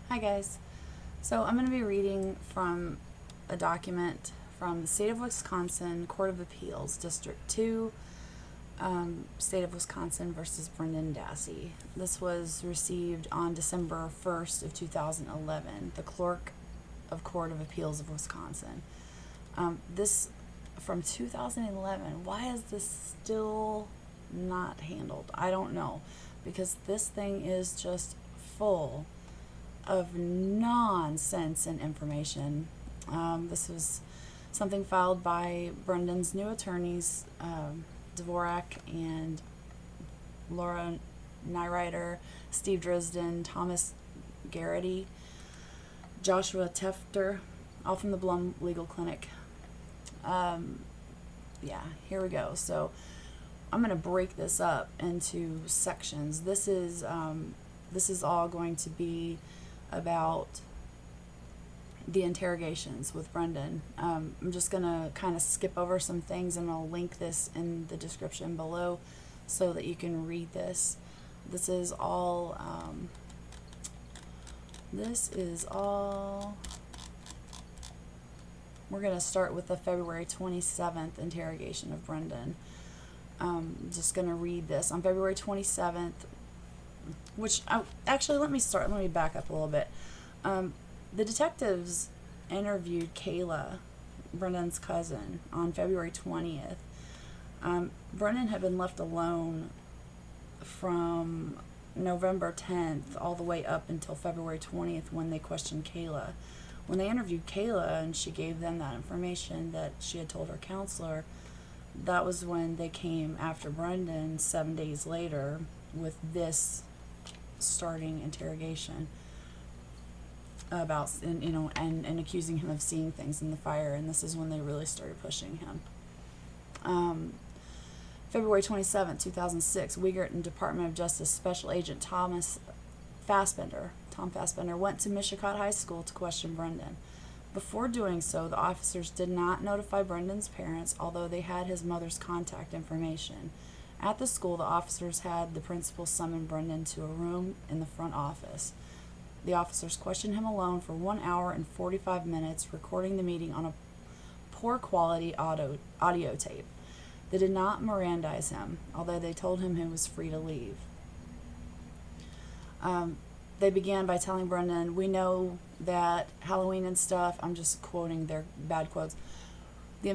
Hi guys. So I'm going to be reading from a document from the State of Wisconsin Court of Appeals, District 2, State of Wisconsin versus Brendan Dassey. This was received on December 1st of 2011, the Clerk of Court of Appeals of Wisconsin. This from 2011. Why is this still not handled? I don't know, because this thing is just full of nonsense and information. This was something filed by Brendan's new attorneys, Dvorak and Laura Nyrider, Steve Drisden, Thomas Garrity, Joshua Tefter, all from the Blum Legal Clinic. Here we go. So I'm going to break this up into sections. This is all going to be about the interrogations with Brendan. I'm just going to kind of skip over some things, and I'll link this in the description below so that you can read this. This is all we're going to start with the February 27th interrogation of Brendan. Just going to read this. On February 27th, actually, let me back up a little bit. The detectives interviewed Kayla, Brendan's cousin, on February 20th. Brendan had been left alone from November 10th all the way up until February 20th when they questioned Kayla. When they interviewed Kayla and she gave them that information that she had told her counselor, that was when they came after Brendan 7 days later with this starting interrogation about, and accusing him of seeing things in the fire, and this is when they really started pushing him. February 27, 2006, Wiegert and Department of Justice Special Agent Tom Fassbender went to Mishicot High School to question Brendan. Before doing so, the officers did not notify Brendan's parents, although they had his mother's contact information. At the school, the officers had the principal summon Brendan to a room in the front office. The officers questioned him alone for 1 hour and 45 minutes, recording the meeting on a poor quality audio tape. They did not Mirandize him, although they told him he was free to leave. They began by telling Brendan, "We know that Halloween and stuff," I'm just quoting their bad quotes. The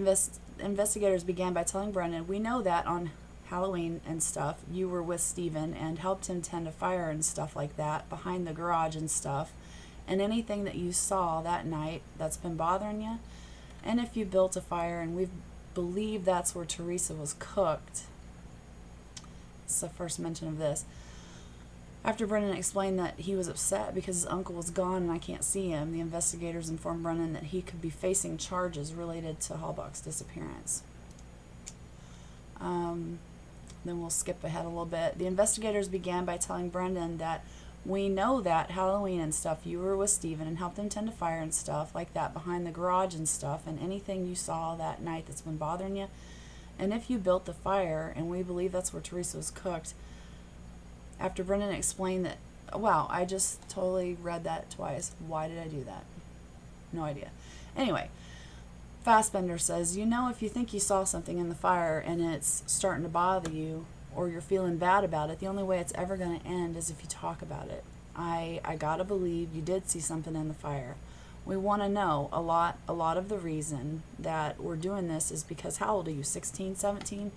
investigators began by telling Brendan, "We know that on Halloween and stuff, you were with Steven and helped him tend a fire and stuff like that behind the garage and stuff, and anything that you saw that night that's been bothering you, and if you built a fire, and we believe that's where Teresa was cooked." It's the first mention of this. After Brendan explained that he was upset because his uncle was gone and I can't see him, the investigators informed Brendan that he could be facing charges related to Halbach's disappearance. Then we'll skip ahead a little bit. The investigators began by telling Brendan that we know that Halloween and stuff, you were with Steven and helped him tend a fire and stuff like that behind the garage and stuff, and anything you saw that night that's been bothering you, and if you built the fire, and we believe that's where Teresa was cooked. After Brendan explained that, wow, I just totally read that twice. Why did I do that? No idea. Anyway, Fassbender says, if you think you saw something in the fire and it's starting to bother you or you're feeling bad about it, the only way it's ever going to end is if you talk about it. I gotta believe you did see something in the fire. We want to know a lot of the reason that we're doing this is because how old are you, 16, 17?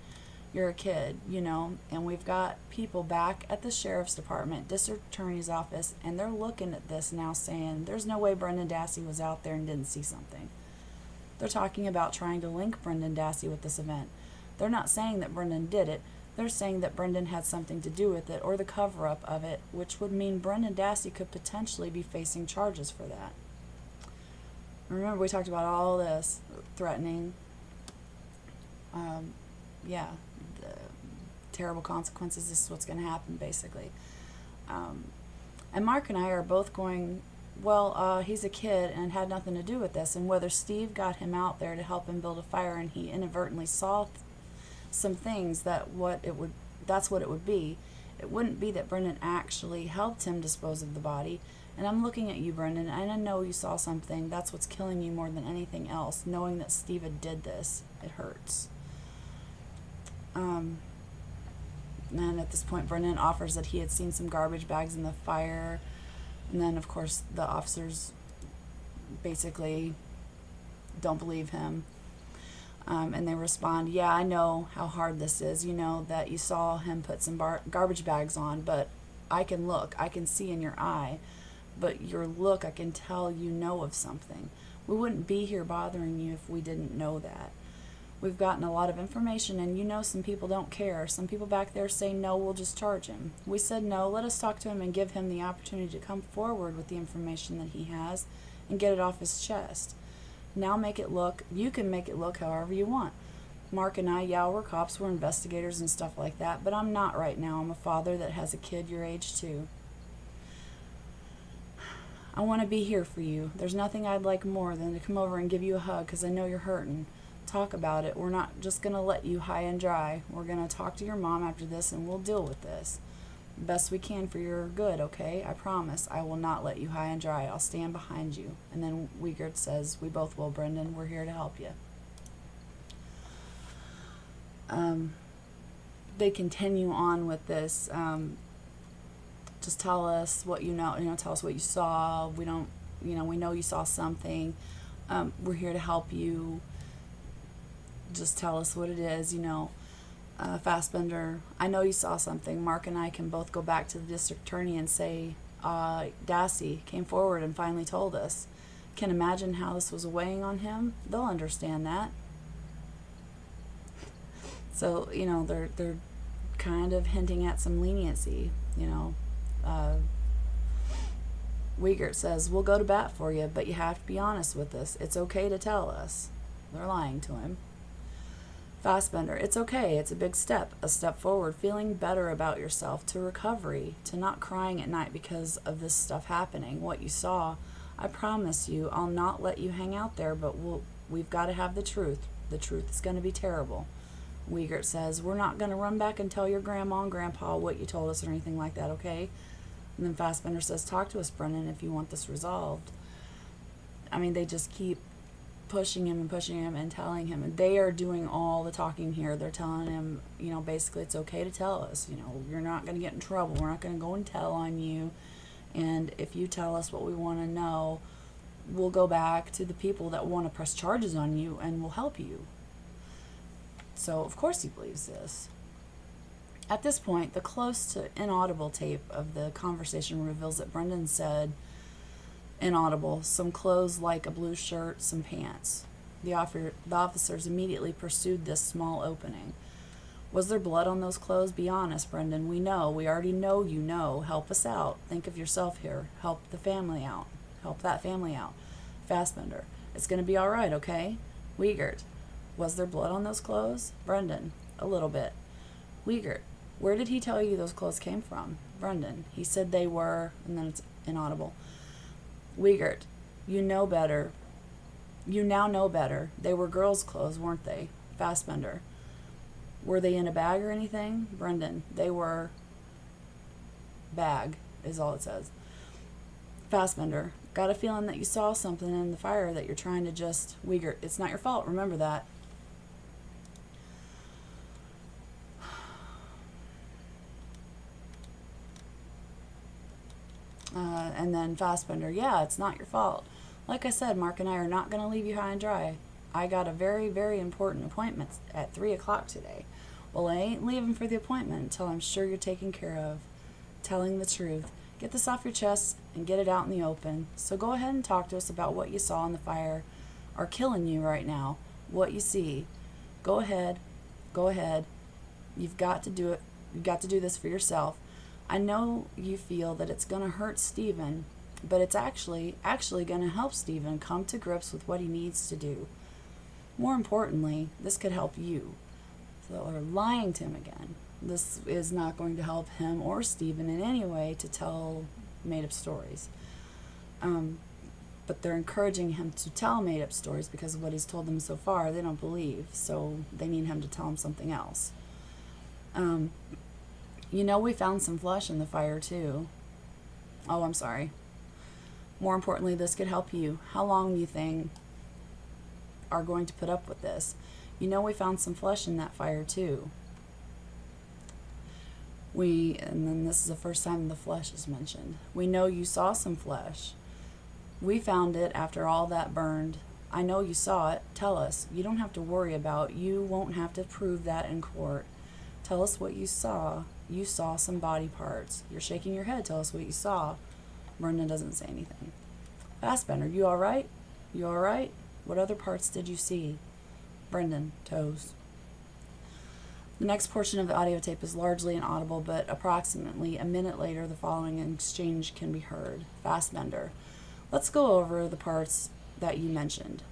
You're a kid, and we've got people back at the sheriff's department, district attorney's office, and they're looking at this now saying there's no way Brendan Dassey was out there and didn't see something. They're talking about trying to link Brendan Dassey with this event. They're not saying that Brendan did it. They're saying that Brendan had something to do with it or the cover-up of it, which would mean Brendan Dassey could potentially be facing charges for that. Remember, we talked about all this threatening, the terrible consequences. This is what's going to happen, basically. And Mark and I are both going, well, he's a kid and had nothing to do with this, and whether Steve got him out there to help him build a fire and he inadvertently saw some things that's what it would be, It wouldn't be that Brendan actually helped him dispose of the body. And I'm looking at you, Brendan, and I know you saw something. That's what's killing you more than anything else. Knowing that Stephen did this, it hurts. And at this point, Brendan offers that he had seen some garbage bags in the fire. And then, of course, the officers basically don't believe him. And they respond, yeah, I know how hard this is. You know that you saw him put some garbage bags on, but I can look. I can see in your eye. But your look, I can tell you know of something. We wouldn't be here bothering you if we didn't know that. We've gotten a lot of information, and you know some people don't care. Some people back there say, no, we'll just charge him. We said, no, let us talk to him and give him the opportunity to come forward with the information that he has and get it off his chest. Now you can make it look however you want. Mark and I, yeah, we're cops, we're investigators and stuff like that, but I'm not right now. I'm a father that has a kid your age too. I want to be here for you. There's nothing I'd like more than to come over and give you a hug because I know you're hurting. Talk about it. We're not just going to let you high and dry. We're going to talk to your mom after this and we'll deal with this. Best we can for your good, okay? I promise I will not let you high and dry. I'll stand behind you. And then Wiegert says, we both will, Brendan. We're here to help you. They continue on with this. Just tell us what you know, tell us what you saw. We don't, we know you saw something. We're here to help you. Just tell us what it is, Fassbender, I know you saw something. Mark and I can both go back to the district attorney and say, Dassey came forward and finally told us. Can imagine how this was weighing on him. They'll understand that. So, they're kind of hinting at some leniency, Wiegert says, we'll go to bat for you, but you have to be honest with us. It's okay to tell us. They're lying to him. Fassbender, it's okay. It's a big step. A step forward, feeling better about yourself, to recovery, to not crying at night because of this stuff happening. What you saw, I promise you, I'll not let you hang out there, but we've got to have the truth. The truth is going to be terrible. Wiegert says, we're not going to run back and tell your grandma and grandpa what you told us or anything like that, okay? And then Fassbender says, talk to us, Brendan, if you want this resolved. I mean, they just keep pushing him and telling him. And they are doing all the talking here. They're telling him, basically it's okay to tell us. You're not going to get in trouble. We're not going to go and tell on you. And if you tell us what we want to know, we'll go back to the people that want to press charges on you and we'll help you. So, of course he believes this. At this point, the close to inaudible tape of the conversation reveals that Brendan said, inaudible, some clothes like a blue shirt, some pants. The officers immediately pursued this small opening. Was there blood on those clothes? Be honest, Brendan. We know. We already know you know. Help us out. Think of yourself here. Help the family out. Help that family out. Fassbender. It's going to be all right, okay? Wiegert. Was there blood on those clothes? Brendan. A little bit. Wiegert. Where did he tell you those clothes came from? Brendan. He said they were, and then it's inaudible. Wiegert. You know better. You now know better. They were girls' clothes, weren't they? Fassbender. Were they in a bag or anything? Brendan. They were. Bag is all it says. Fassbender. Got a feeling that you saw something in the fire that you're trying to just. Wiegert. It's not your fault. Remember that. And then Fassbender, yeah, it's not your fault. Like I said, Mark and I are not going to leave you high and dry. I got a very, very important appointment at 3 o'clock today. Well, I ain't leaving for the appointment until I'm sure you're taken care of. Telling the truth. Get this off your chest and get it out in the open. So go ahead and talk to us about what you saw in the fire are killing you right now. What you see. Go ahead. Go ahead. You've got to do it. You've got to do this for yourself. I know you feel that it's going to hurt Stephen, but it's actually going to help Stephen come to grips with what he needs to do. More importantly, this could help you. So they're lying to him again. This is not going to help him or Stephen in any way to tell made-up stories. But they're encouraging him to tell made-up stories because of what he's told them so far. They don't believe, so they need him to tell them something else. You know we found some flesh in the fire, too. Oh, I'm sorry. More importantly, this could help you. How long do you think are going to put up with this? You know we found some flesh in that fire, too. And then this is the first time the flesh is mentioned. We know you saw some flesh. We found it after all that burned. I know you saw it. Tell us. You don't have to worry about. You won't have to prove that in court. Tell us what you saw. You saw some body parts. You're shaking your head. Tell us what you saw. Brendan doesn't say anything. Fassbender, you all right? You all right? What other parts did you see? Brendan, toes. The next portion of the audio tape is largely inaudible, but approximately a minute later, the following exchange can be heard. Fassbender, let's go over the parts that you mentioned.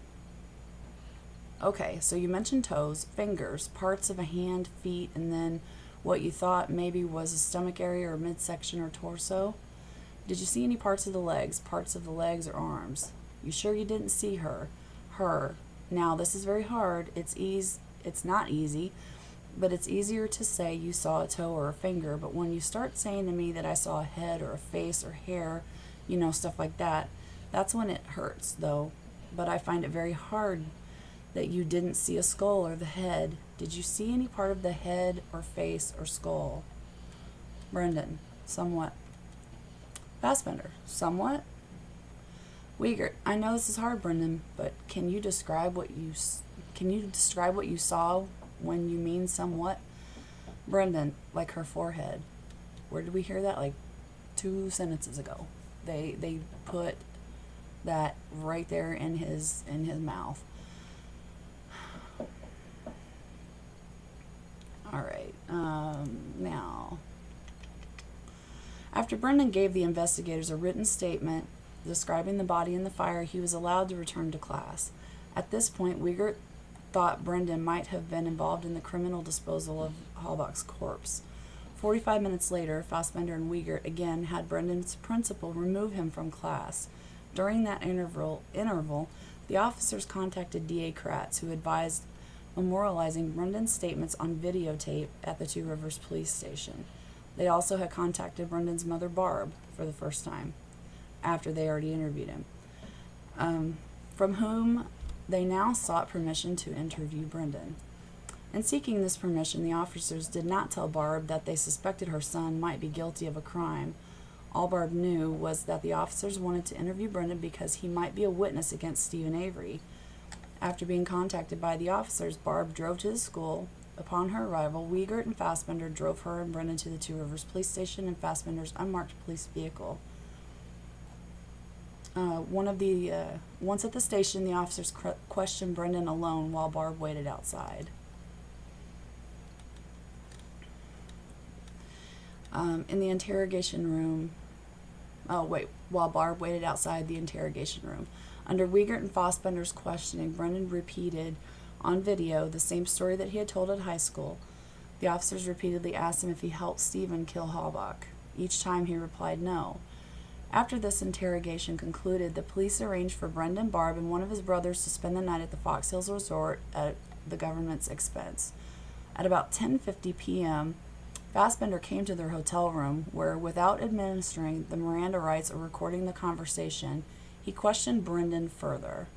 Okay, so you mentioned toes, fingers, parts of a hand, feet, and then what you thought maybe was a stomach area or midsection or torso. Did you see any parts of the legs or arms? You sure you didn't see her? Her. Now, this is very hard. It's not easy, but it's easier to say you saw a toe or a finger, but when you start saying to me that I saw a head or a face or hair, stuff like that, that's when it hurts, though. But I find it very hard that you didn't see a skull or the head. Did you see any part of the head or face or skull? Brendan, somewhat. Fassbender, somewhat. Wiegert, I know this is hard, Brendan, but can you describe what you saw when you mean somewhat? Brendan, like her forehead. Where did we hear that? Like 2 sentences ago. They put that right there in his mouth. All right. Now, after Brendan gave the investigators a written statement describing the body in the fire, he was allowed to return to class. At this point, Wiegert thought Brendan might have been involved in the criminal disposal of Halbach's corpse. 45 minutes later, Fassbender and Wiegert again had Brendan's principal remove him from class. During that interval, the officers contacted D.A. Kratz, who advised memorializing Brendan's statements on videotape at the Two Rivers police station. They also had contacted Brendan's mother, Barb, for the first time, after they already interviewed him, from whom they now sought permission to interview Brendan. In seeking this permission, the officers did not tell Barb that they suspected her son might be guilty of a crime. All Barb knew was that the officers wanted to interview Brendan because he might be a witness against Stephen Avery. After being contacted by the officers, Barb drove to the school. Upon her arrival, Wiegert and Fassbender drove her and Brendan to the Two Rivers police station in Fassbender's unmarked police vehicle. Once at the station, the officers questioned Brendan alone while Barb waited outside. In the interrogation room, while Barb waited outside the interrogation room. Under Wiegert and Fassbender's questioning, Brendan repeated on video the same story that he had told at high school. The officers repeatedly asked him if he helped Stephen kill Halbach. Each time he replied no. After this interrogation concluded, the police arranged for Brendan, Barb, and one of his brothers to spend the night at the Fox Hills Resort at the government's expense. At about 10:50 p.m., Fassbender came to their hotel room where, without administering the Miranda rights or recording the conversation, he questioned Brendan further.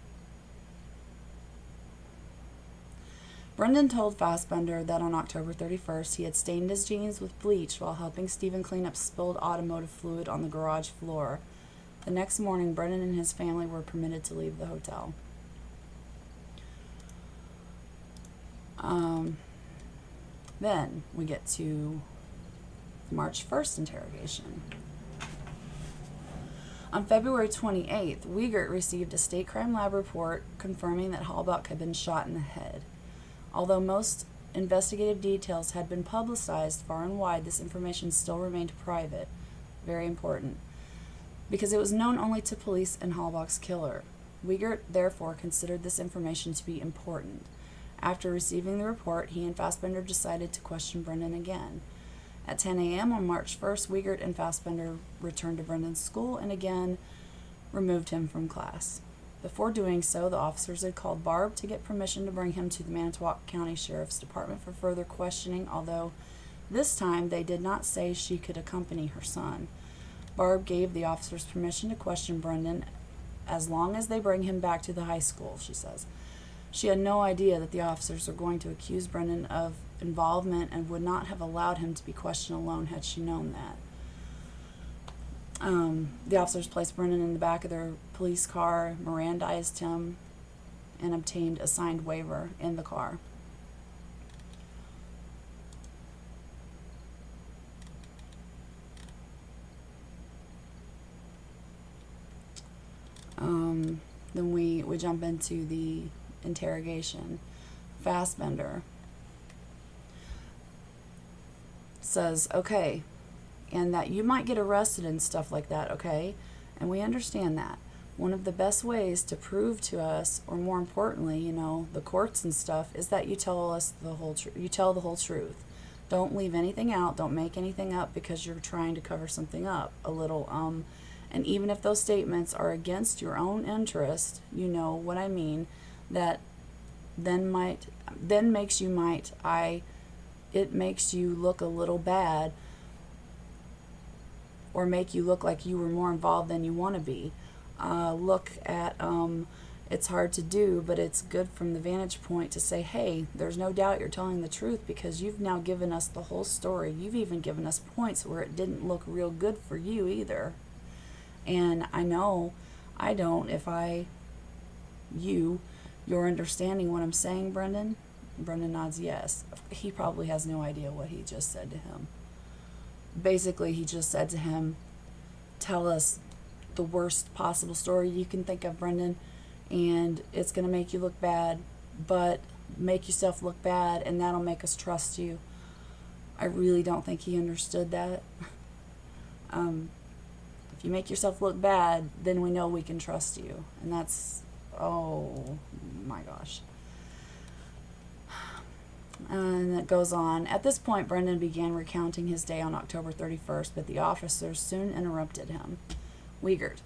Brendan told Fassbender that on October 31st he had stained his jeans with bleach while helping Stephen clean up spilled automotive fluid on the garage floor. The next morning, Brendan and his family were permitted to leave the hotel. Then we get to the March 1st interrogation. On February 28th, Wiegert received a state crime lab report confirming that Halbach had been shot in the head. Although most investigative details had been publicized far and wide, this information still remained private. Very important. Because it was known only to police and Halbach's killer. Wiegert therefore considered this information to be important. After receiving the report, he and Fassbender decided to question Brendan again. At 10 a.m. on March 1st, Wiegert and Fassbender returned to Brendan's school and again removed him from class. Before doing so, the officers had called Barb to get permission to bring him to the Manitowoc County Sheriff's Department for further questioning, although This time, they did not say she could accompany her son. Barb gave the officers permission to question Brendan as long as they bring him back to the high school, she says. She had no idea that the officers were going to accuse Brendan of involvement and would not have allowed him to be questioned alone had she known that. The officers placed Brendan in the back of their police car, Mirandized him, and obtained a signed waiver in the car. Then we jump into the interrogation. Fassbender says, okay, and that you might get arrested and stuff like that, okay? And we understand that. One of the best ways to prove to us, or more importantly, the courts and stuff, is that you tell us the whole you tell the whole truth. Don't leave anything out. Don't make anything up because you're trying to cover something up a little. And even if those statements are against your own interest, you know what I mean, that it makes you look a little bad, or make you look like you were more involved than you want to be. Look at, it's hard to do, but it's good from the vantage point to say, hey, there's no doubt you're telling the truth because you've now given us the whole story. You've even given us points where it didn't look real good for you either. And I know I don't if you're understanding what I'm saying, Brendan? Brendan nods yes. He probably has no idea what he just said to him. Basically, he just said to him, tell us the worst possible story you can think of, Brendan, and it's going to make you look bad, but make yourself look bad, and that'll make us trust you. I really don't think he understood that. If you make yourself look bad, then we know we can trust you. And that's, oh my gosh. And it goes on. At this point, Brendan began recounting his day on October 31st, but the officers soon interrupted him. Wiegert,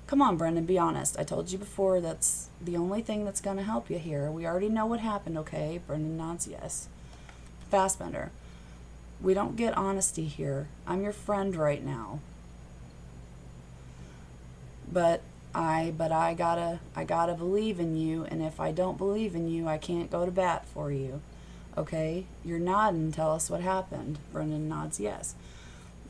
come on, Brendan, be honest. I told you before that's the only thing that's going to help you here. We already know what happened, okay? Brendan nods yes. Fassbender, we don't get honesty here. I'm your friend right now. But I gotta believe in you, and if I don't believe in you, I can't go to bat for you. Okay? You're nodding. Tell us what happened. Brendan nods yes.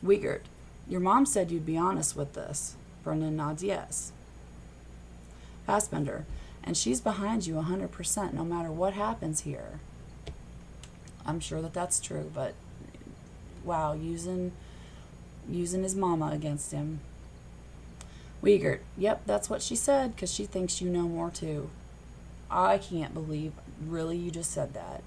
Wiegert, your mom said you'd be honest with this. Brendan nods yes. Fassbender, and she's behind you 100% no matter what happens here. I'm sure that's true, but wow, using his mama against him. Wiegert, yep, that's what she said, because she thinks you know more too. I can't believe, really, you just said that.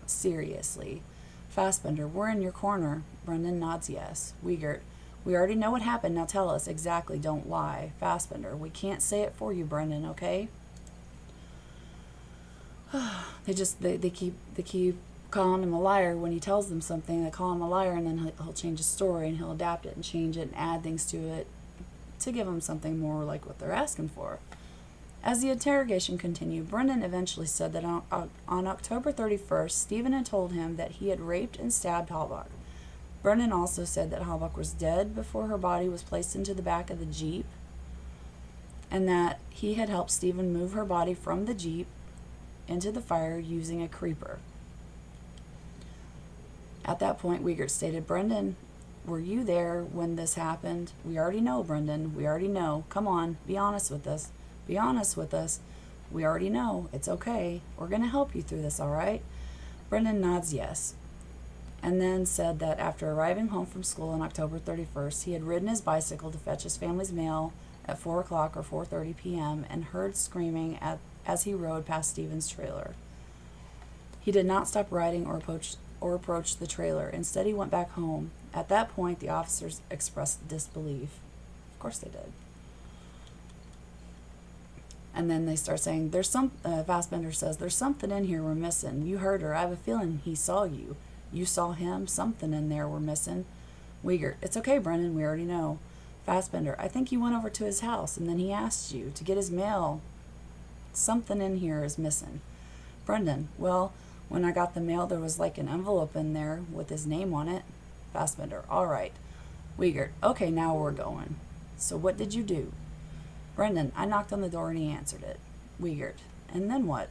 Seriously. Fassbender, we're in your corner. Brendan nods yes. Wiegert, we already know what happened, now tell us exactly, don't lie. Fassbender, we can't say it for you, Brendan, okay? They keep calling him a liar when he tells them something. They call him a liar, and then he'll change his story, and he'll adapt it and change it and add things to it to give them something more like what they're asking for. As the interrogation continued, Brendan eventually said that on October 31st, Stephen had told him that he had raped and stabbed Halbach. Brendan also said that Halbach was dead before her body was placed into the back of the Jeep, and that he had helped Stephen move her body from the Jeep into the fire using a creeper. At that point, Wiegert stated, Brendan, were you there when this happened? We already know, Brendan. We already know. Come on, be honest with us. Be honest with us. We already know. It's okay. We're going to help you through this, all right? Brendan nods yes, and then said that after arriving home from school on October 31st, he had ridden his bicycle to fetch his family's mail at 4 o'clock or 4:30 p.m. and heard screaming as he rode past Stephen's trailer. He did not stop riding or approach the trailer. Instead, he went back home. At that point, the officers expressed disbelief. Of course they did. And then they start saying, Fassbender says, there's something in here we're missing. You heard her. I have a feeling he saw you. You saw him. Something in there we're missing. Wiegert, it's okay, Brendan. We already know. Fassbender, I think you went over to his house, and then he asked you to get his mail. Something in here is missing. Brendan, well, When I got the mail, there was like an envelope in there with his name on it. Fassbender, all right. Wiegert, okay, now we're going. So what did you do? Brendan, I knocked on the door and he answered it. Wiegert, and then what?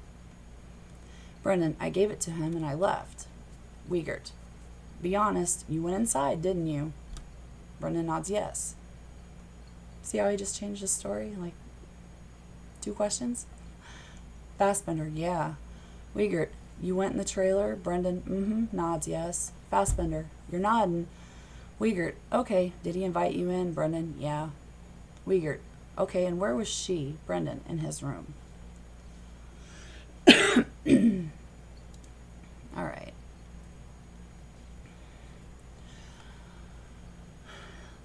Brendan, I gave it to him and I left. Wiegert, be honest, you went inside, didn't you? Brendan nods yes. See how he just changed his story? Like, 2 questions? Fassbender, yeah. Wiegert, you went in the trailer? Brendan, nods yes. Fassbender, you're nodding. Wiegert, okay, did he invite you in? Brendan, yeah. Wiegert, okay, and where was she? Brendan, in his room. All right.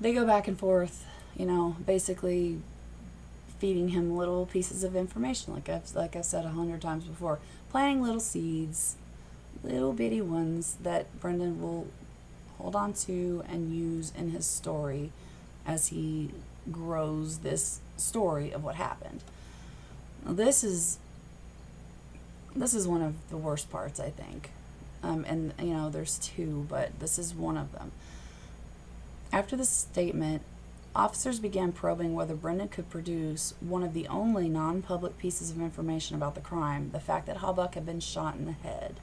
They go back and forth, basically feeding him little pieces of information, like I've said 100 times before, planting little seeds, little bitty ones that Brendan will hold on to and use in his story as he grows this story of what happened. Now, this is one of the worst parts, I think. And there's 2, but this is one of them. After the statement, officers began probing whether Brendan could produce one of the only non-public pieces of information about the crime, the fact that Halbach had been shot in the head.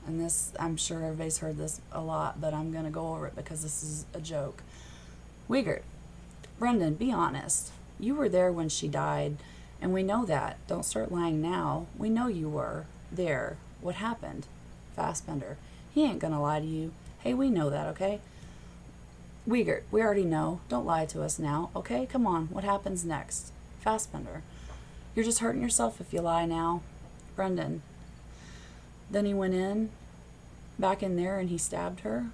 And this, I'm sure everybody's heard this a lot, but I'm going to go over it because this is a joke. Wiegert, Brendan, be honest. You were there when she died, and we know that. Don't start lying now. We know you were there. What happened? Fassbender, he ain't going to lie to you. Hey, we know that, okay? Wiegert, we already know. Don't lie to us now, okay? Come on, what happens next? Fassbender, you're just hurting yourself if you lie now. Brendan, then he went back in there, and he stabbed her.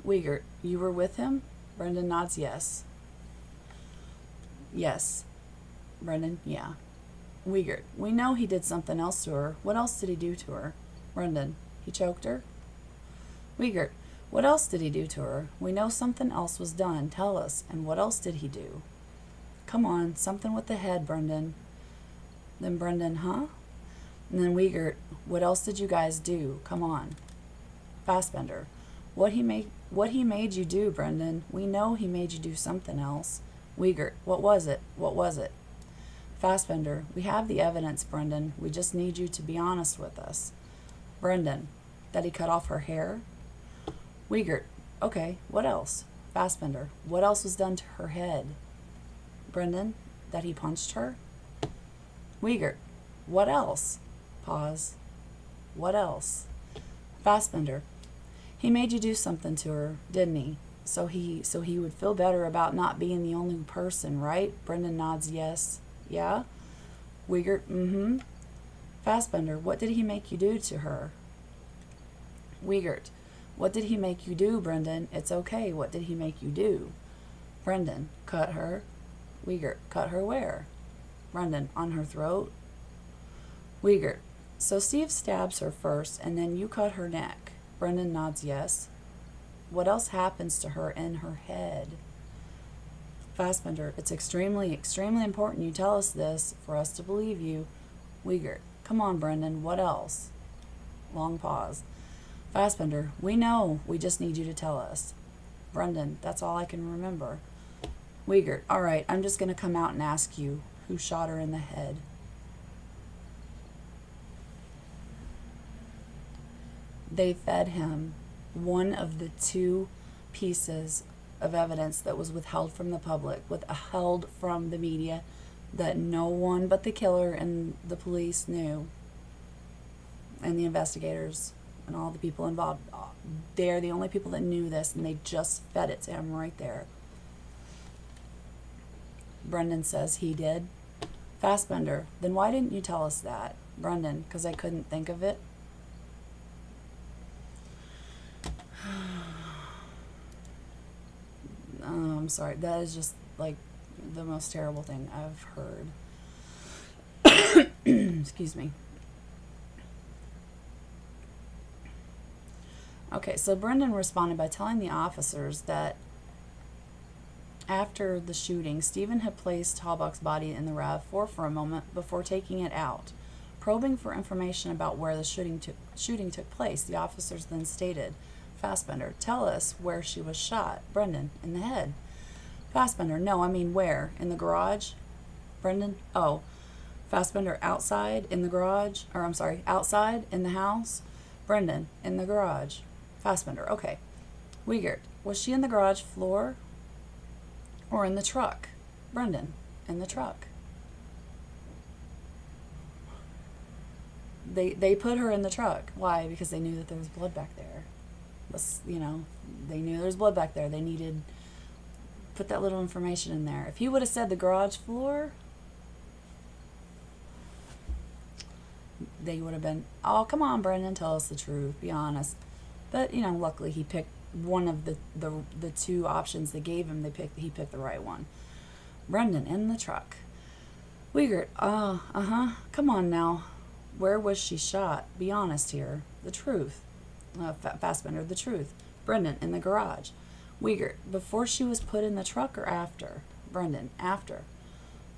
Wiegert, you were with him? Brendan nods yes. Yes. Brendan, yeah. Wiegert, we know he did something else to her. What else did he do to her? Brendan, he choked her. Wiegert, what else did he do to her? We know something else was done. Tell us. And what else did he do? Come on, something with the head, Brendan. Then Brendan, huh? And then Wiegert, what else did you guys do? Come on. Fassbender, what he made you do, Brendan? We know he made you do something else. Wiegert, what was it? What was it? Fassbender, we have the evidence, Brendan. We just need you to be honest with us. Brendan, that he cut off her hair? Wiegert, okay, what else? Fassbender, what else was done to her head? Brendan, that he punched her? Wiegert, what else? Pause. What else? Fassbender, he made you do something to her, didn't he? So he would feel better about not being the only person, right? Brendan nods yes. Yeah? Wiegert, Fassbender, what did he make you do to her? Wiegert, what did he make you do, Brendan? It's okay. What did he make you do? Brendan, cut her. Wiegert, cut her where? Brendan, on her throat. Wiegert, so Steve stabs her first and then you cut her neck. Brendan nods yes. What else happens to her in her head? Fassbender, it's extremely, extremely important you tell us this for us to believe you. Wiegert, come on, Brendan, what else? Long pause. Fassbender, we know, we just need you to tell us. Brendan, that's all I can remember. Wiegert, all right, I'm just going to come out and ask you, who shot her in the head? They fed him one of the 2 pieces of evidence that was withheld from the public, withheld from the media, that no one but the killer and the police knew, and the investigators and all the people involved. They're the only people that knew this, and they just fed it to him right there. Brendan says he did. Fassbender, then why didn't you tell us that? Brendan, because I couldn't think of it. I'm sorry, that is just like the most terrible thing I've heard. Excuse me. Okay, so Brendan responded by telling the officers that after the shooting, Stephen had placed Halbach's body in the RAV4 for a moment before taking it out. Probing for information about where the shooting took place, the officers then stated, Fassbender, tell us where she was shot. Brendan, in the head. Fassbender, no, I mean where? In the garage? Brendan, oh. Fassbender, outside in the garage? Or I'm sorry, outside in the house? Brendan, in the garage. Fassbender, okay. Wiegert, was she in the garage floor or in the truck? Brendan, in the truck. They put her in the truck. Why? Because they knew that there was blood back there. They knew there was blood back there. They needed put that little information in there. If he would have said the garage floor, they would have been, oh, come on, Brendan, tell us the truth. Be honest. But, luckily he picked one of the two options they gave him. He picked the right one. Brendan, in the truck. Wiegert, come on now. Where was she shot? Be honest here. The truth. Fassbender, the truth. Brendan, in the garage. Wiegert, before she was put in the truck or after? Brendan, after.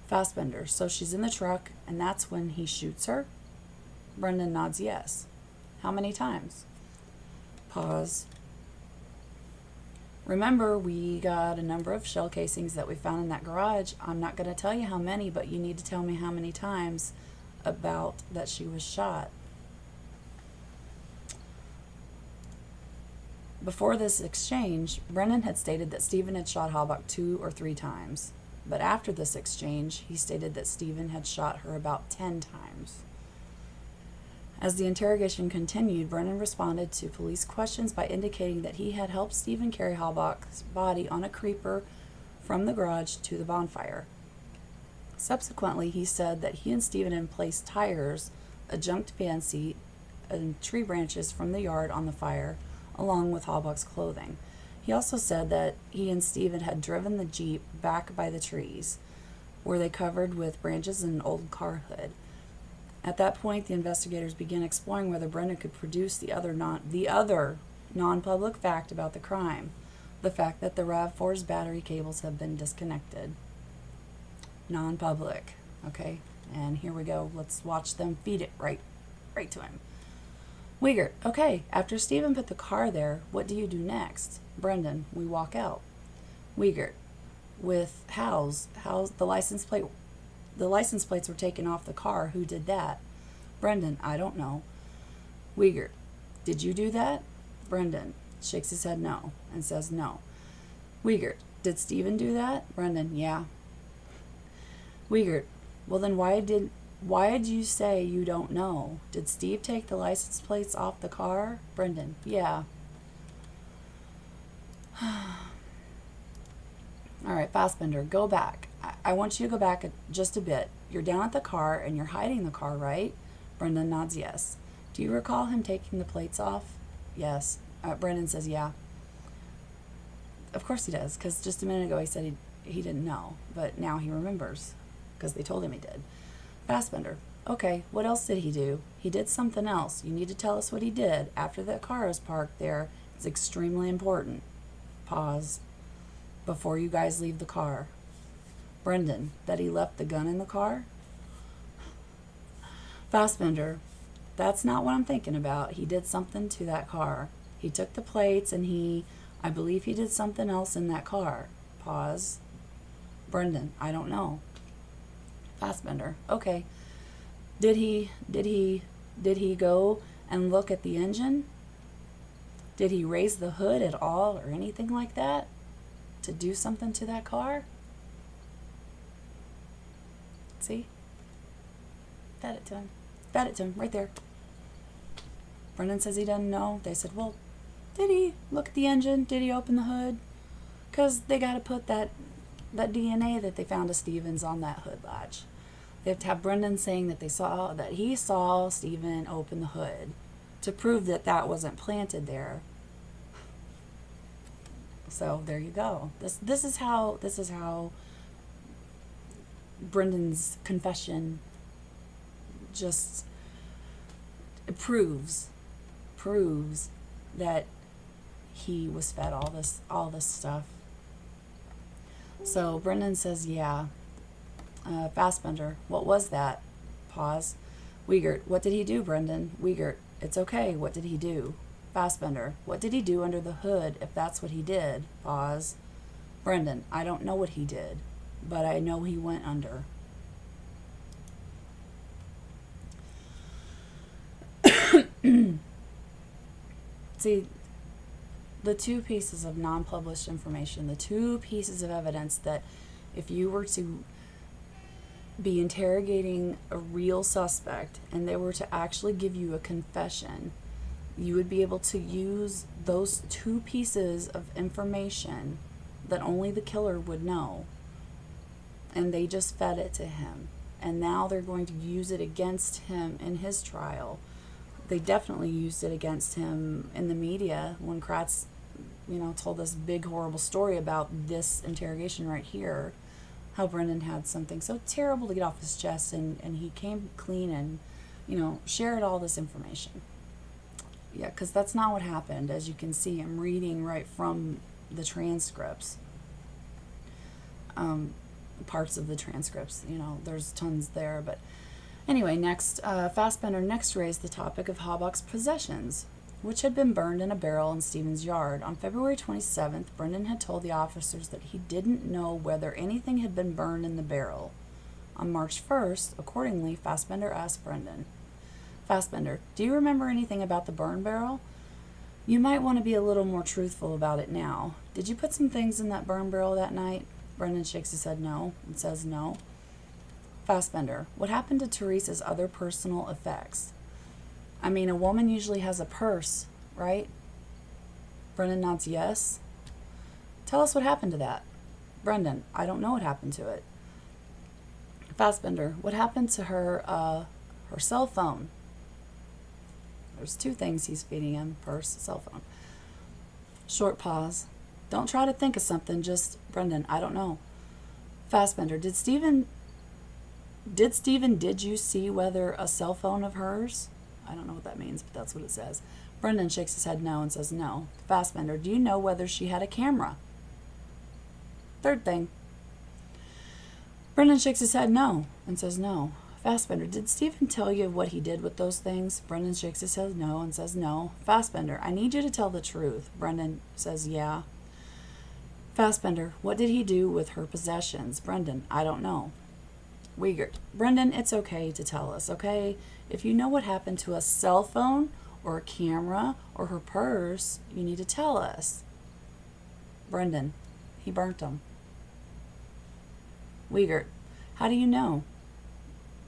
Fassbender, so she's in the truck and that's when he shoots her? Brendan nods yes. How many times? Pause. Remember, we got a number of shell casings that we found in that garage. I'm not going to tell you how many, but you need to tell me how many times about that she was shot. Before this exchange, Brennan had stated that Stephen had shot Halbach 2 or 3 times. But after this exchange, he stated that Stephen had shot her about 10 times. As the interrogation continued, Brennan responded to police questions by indicating that he had helped Stephen carry Halbach's body on a creeper from the garage to the bonfire. Subsequently, he said that he and Stephen had placed tires, a junked van seat, and tree branches from the yard on the fire, along with Halbach's clothing. He also said that he and Stephen had driven the Jeep back by the trees, where they covered with branches and an old car hood. At that point, the investigators began exploring whether Brennan could produce the other non-public fact about the crime, the fact that the RAV4's battery cables have been disconnected. Non-public, okay? And here we go. Let's watch them feed it right to him. Wiegert, okay, after Stephen put the car there, what do you do next? Brendan, we walk out. Wiegert, with Howes, the license plates were taken off the car. Who did that? Brendan, I don't know. Wiegert, did you do that? Brendan shakes his head no and says no. Wiegert, did Stephen do that? Brendan, yeah. Wiegert, well then why did you say you don't know? Did Steve take the license plates off the car? Brendan, yeah. All right, Fassbender, go back. I want you to go back just a bit. You're down at the car and you're hiding the car, right? Brendan nods yes. Do you recall him taking the plates off? Yes. Brendan says yeah. Of course he does, because just a minute ago he said he didn't know, but now he remembers, because they told him he did. Fassbender, okay, what else did he do? He did something else. You need to tell us what he did after the car is parked there. It's extremely important. Pause. Before you guys leave the car. Brendan, that he left the gun in the car? Fassbender, that's not what I'm thinking about. He did something to that car. He took the plates and I believe he did something else in that car. Pause. Brendan, I don't know. Fassbender, okay. Did he go and look at the engine? Did he raise the hood at all or anything like that to do something to that car? See? Fed it to him. Fed it to him right there. Brendan says he doesn't know. They said, well, did he look at the engine? Did he open the hood? Because they got to put that DNA that they found of Stevens on that hood latch. They have to have Brendan saying that he saw Stephen open the hood to prove that wasn't planted there. So there you go. This is how Brendan's confession just proves that he was fed all this stuff. So Brendan says, yeah. Fassbender, what was that? Pause. Wiegert, what did he do, Brendan? Wiegert, it's okay. What did he do? Fassbender, what did he do under the hood if that's what he did? Pause. Brendan, I don't know what he did, but I know he went under. See, the two pieces of non-published information, the two pieces of evidence that if you were to be interrogating a real suspect and they were to actually give you a confession, you would be able to use those two pieces of information that only the killer would know, and they just fed it to him, and now they're going to use it against him in his trial. They definitely used it against him in the media when Kratz, told this big horrible story about this interrogation right here, how Brendan had something so terrible to get off his chest, and he came clean and shared all this information. Yeah, because that's not what happened. As you can see, I'm reading right from the transcripts, parts of the transcripts. There's tons there, but anyway, next, Fassbender next raised the topic of Habach's possessions, which had been burned in a barrel in Stevens' yard. On February 27th, Brendan had told the officers that he didn't know whether anything had been burned in the barrel. On March 1st, accordingly, Fassbender asked Brendan, Fassbender, do you remember anything about the burn barrel? You might want to be a little more truthful about it now. Did you put some things in that burn barrel that night? Brendan shakes his head no and says no. Fassbender, what happened to Teresa's other personal effects? I mean, a woman usually has a purse, right? Brendan nods yes. Tell us what happened to that. Brendan, I don't know what happened to it. Fassbender, what happened to her cell phone? There's two things he's feeding him, purse, cell phone. Short pause. Don't try to think of something, just, Brendan, I don't know. Fassbender, did you see whether a cell phone of hers? I don't know what that means, but that's what it says. Brendan shakes his head no and says no. Fassbender, do you know whether she had a camera? Third thing. Brendan shakes his head no and says no. Fassbender, did Stephen tell you what he did with those things? Brendan shakes his head no and says no. Fassbender, I need you to tell the truth. Brendan says yeah. Fassbender, what did he do with her possessions? Brendan, I don't know. Wiegert, Brendan, it's okay to tell us, okay? If you know what happened to a cell phone or a camera or her purse, you need to tell us. Brendan, he burnt them. Wiegert, how do you know?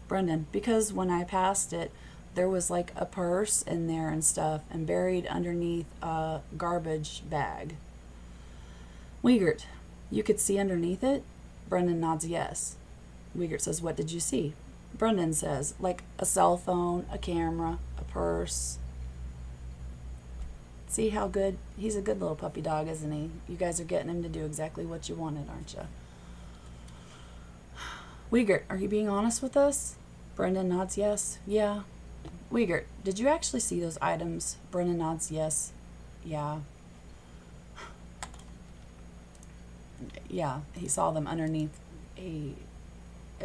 Brendan, because when I passed it, there was like a purse in there and stuff and buried underneath a garbage bag. Wiegert, you could see underneath it? Brendan nods yes. Wiegert says, what did you see? Brendan says, like a cell phone, a camera, a purse. See how good? He's a good little puppy dog, isn't he? You guys are getting him to do exactly what you wanted, aren't you? Wiegert, are you being honest with us? Brendan nods yes. Yeah. Wiegert, did you actually see those items? Brendan nods yes. Yeah. Yeah, he saw them underneath a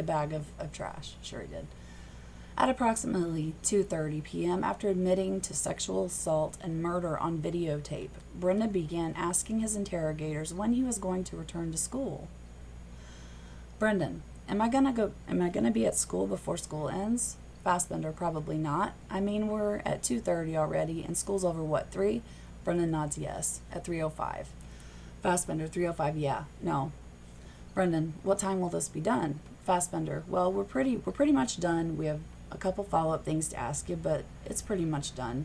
bag of trash. Sure he did. At approximately 2:30 p.m., after admitting to sexual assault and murder on videotape, Brendan began asking his interrogators when he was going to return to school. Brendan, am I gonna be at school before school ends? Fassbender, probably not. I mean, we're at 2:30 already, and school's over what, 3? Brendan nods yes. At 3:05. Fassbender, 3:05. Yeah. No. Brendan, what time will this be done? Fassbender, well, we're pretty much done. We have a couple follow-up things to ask you, but it's pretty much done.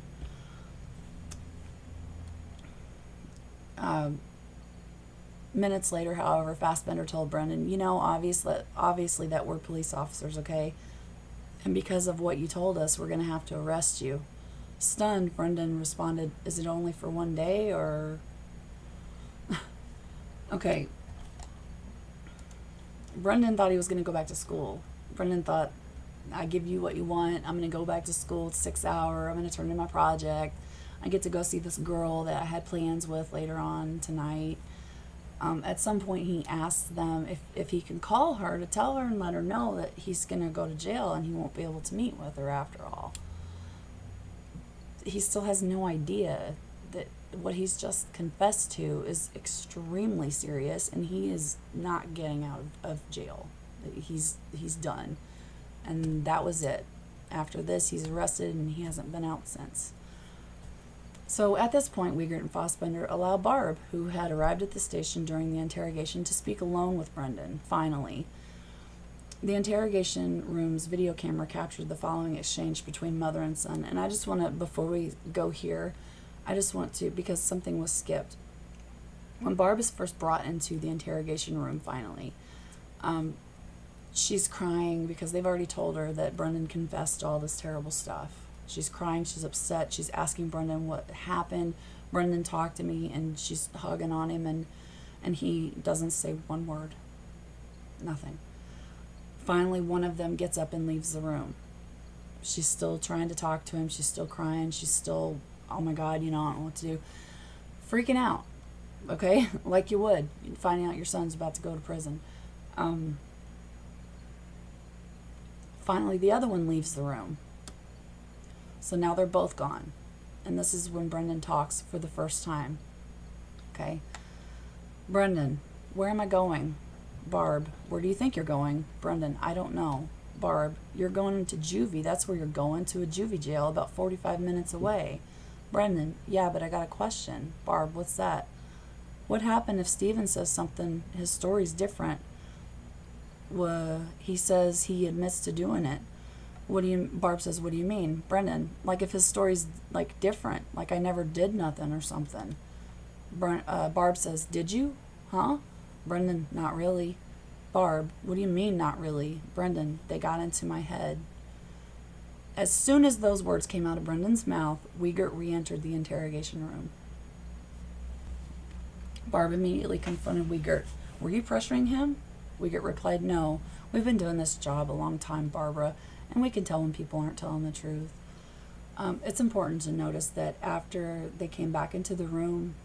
Minutes later, however, Fassbender told Brendan, obviously that we're police officers, okay? And because of what you told us, we're going to have to arrest you. Stunned, Brendan responded, is it only for one day, or... Okay. Brendan thought he was going to go back to school. Brendan thought, I give you what you want. I'm going to go back to school. It's 6 hours. I'm going to turn in my project. I get to go see this girl that I had plans with later on tonight. At some point, he asks them if he can call her to tell her and let her know that he's going to go to jail and he won't be able to meet with her after all. He still has no idea that what he's just confessed to is extremely serious, and he is not getting out of jail. He's done. And that was it. After this, he's arrested, and he hasn't been out since. So at this point, Wiegert and Fassbender allow Barb, who had arrived at the station during the interrogation, to speak alone with Brendan, finally. The interrogation room's video camera captured the following exchange between mother and son. And I just want to, before we go here, I just want to, because something was skipped. When Barb is first brought into the interrogation room, finally, she's crying because they've already told her that Brendan confessed all this terrible stuff. She's crying, she's upset, she's asking Brendan what happened. Brendan talked to me, and she's hugging on him, and he doesn't say one word. Nothing. Finally, one of them gets up and leaves the room. She's still trying to talk to him, she's still crying, she's still, oh my God, I don't know what to do. Freaking out, okay? Like you would, finding out your son's about to go to prison. Finally, the other one leaves the room. So now they're both gone. And this is when Brendan talks for the first time. Okay? Brendan, where am I going? Barb, where do you think you're going? Brendan, I don't know. Barb, you're going to juvie. That's where you're going, to a juvie jail about 45 minutes away. Brendan, yeah, but I got a question. Barb, what's that? What happened if Steven says something, his story's different? He says he admits to doing it. Barb says, what do you mean? Brendan, like if his story's like different, like I never did nothing or something. Barb says, did you? Huh? Brendan, not really. Barb, what do you mean not really? Brendan, they got into my head. As soon as those words came out of Brendan's mouth, Wiegert re-entered the interrogation room. Barb immediately confronted Wiegert. Were you pressuring him? Wiegert replied, no. We've been doing this job a long time, Barbara, and we can tell when people aren't telling the truth. It's important to notice that after they came back into the room,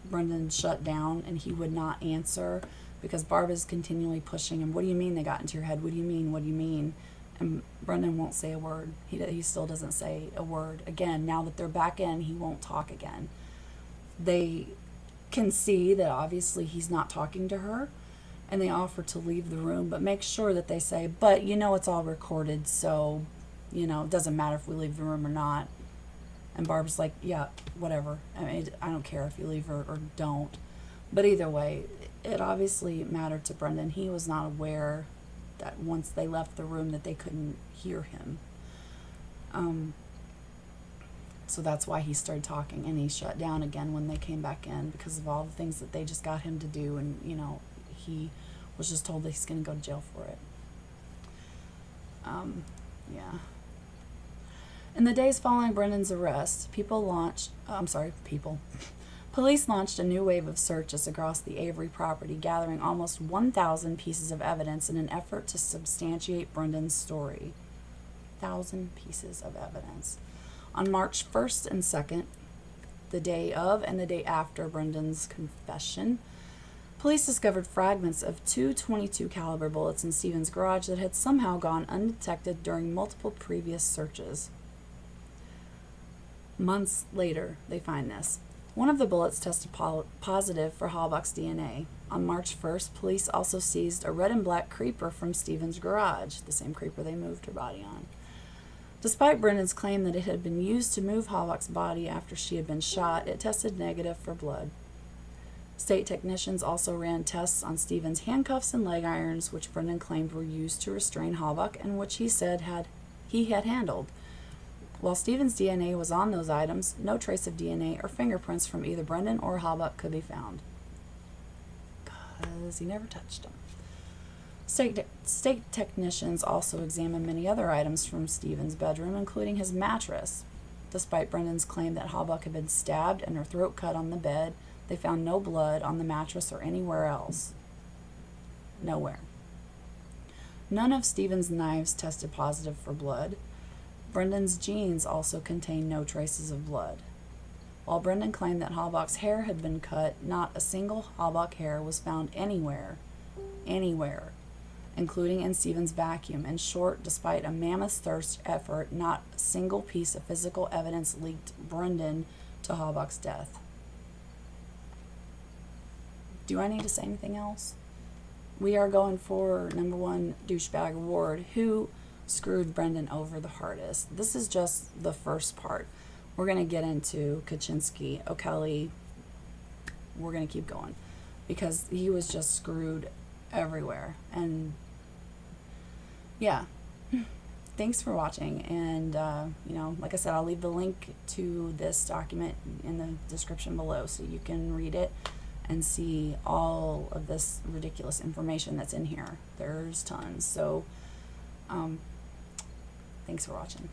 Brendan shut down and he would not answer because Barb is continually pushing him. What do you mean they got into your head? What do you mean? What do you mean? And Brendan won't say a word. He still doesn't say a word. Again, now that they're back in, he won't talk again. They can see that obviously he's not talking to her, and they offer to leave the room, but make sure that they say, but it's all recorded, so, it doesn't matter if we leave the room or not. And Barb's like, yeah, whatever. I mean, I don't care if you leave or don't. But either way, it obviously mattered to Brendan. He was not aware that once they left the room that they couldn't hear him. So that's why he started talking, and he shut down again when they came back in because of all the things that they just got him to do, and, he was just told that he's going to go to jail for it. Yeah. In the days following Brendan's arrest, police launched a new wave of searches across the Avery property, gathering almost 1,000 pieces of evidence in an effort to substantiate Brendan's story. 1,000 pieces of evidence. On March 1st and 2nd, the day of and the day after Brendan's confession, police discovered fragments of two .22 caliber bullets in Steven's garage that had somehow gone undetected during multiple previous searches. Months later, they find this. One of the bullets tested positive for Halbach's DNA. On March 1st, police also seized a red and black creeper from Steven's garage, the same creeper they moved her body on. Despite Brendan's claim that it had been used to move Halbach's body after she had been shot, it tested negative for blood. State technicians also ran tests on Steven's handcuffs and leg irons, which Brendan claimed were used to restrain Halbach and which he said he had handled. While Steven's DNA was on those items, no trace of DNA or fingerprints from either Brendan or Halbach could be found, because he never touched them. State technicians also examined many other items from Steven's bedroom, including his mattress. Despite Brendan's claim that Halbach had been stabbed and her throat cut on the bed, they found no blood on the mattress or anywhere else. Nowhere. None of Steven's knives tested positive for blood. Brendan's jeans also contained no traces of blood. While Brendan claimed that Halbach's hair had been cut, not a single Halbach hair was found anywhere, including in Stephen's vacuum. In short, despite a mammoth search effort, not a single piece of physical evidence linked Brendan to Halbach's death. Do I need to say anything else? We are going for number one douchebag award. Who screwed Brendan over the hardest? This is just the first part. We're going to get into Kaczynski, O'Kelly. We're going to keep going because he was just screwed everywhere. And yeah, thanks for watching. And, like I said, I'll leave the link to this document in the description below so you can read it and see all of this ridiculous information that's in here. There's tons. So, thanks for watching.